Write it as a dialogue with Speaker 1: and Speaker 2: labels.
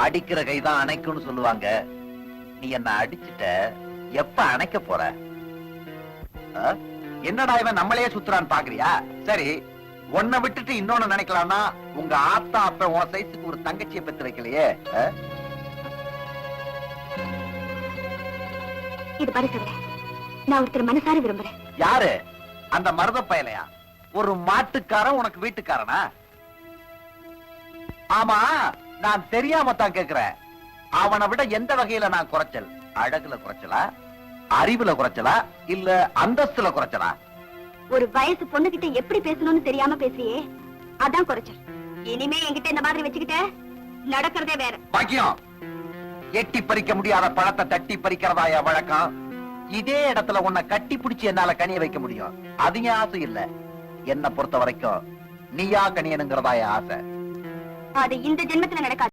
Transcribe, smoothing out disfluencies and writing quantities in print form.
Speaker 1: அடிக்கிற கைதான் அணைக்கும்னு சொல்லுவாங்க. நீ என்ன அடிச்சிட்ட, எப்ப அணைக்க போற? என்னடா இவன் நம்மளையே சுத்துறான்னு பாக்குறியா? சரி, உன்னை விட்டுட்டு இன்னொன்னு நினைக்கலாம்னா உங்க ஆத்தா அப்ப உன் சைஸுக்கு ஒரு தங்கச்சியை பெற்று வைக்கலையே.
Speaker 2: இது பாரு தவிர, நான் ஒருத்தர் மனசார விரும்புறேன்.
Speaker 1: யாரு? அந்த மருத பயலையா? ஒரு மாட்டுக்காரன் உனக்கு வீட்டுக்காரனா? ஆமா, நான் தெரியாம தான் கேக்குறேன். அவனை விட எந்த வகையில நான் குறைச்சல்? அழகுல குறைச்சலா, அறிவுல குறைச்சலா, இல்ல அந்தஸ்துல குறைச்சலா?
Speaker 2: ஒரு வயசு பொண்ணுகிட்ட எப்படி பேசணும்னு தெரியாம பேசியே, அதான் குறைச்சல். இனிமே என்கிட்ட இந்த மாதிரி வச்சுக்கிட்ட நடக்கிறதே வேற.
Speaker 1: பாக்கியம், எட்டி பறிக்க முடியாத பழத்தை தட்டி பறிக்கிறதா என் வழக்கம். இதே இடத்துல உன்னை கட்டி பிடிச்சு என்னால கனிய வைக்க முடியும். அது என் ஆசை இல்ல. என்ன பொறுத்த வரைக்கும் நீயா கனியனுங்கிறதா என் ஆசை.
Speaker 2: அது இந்த ஜென்மத்துல நடக்காது.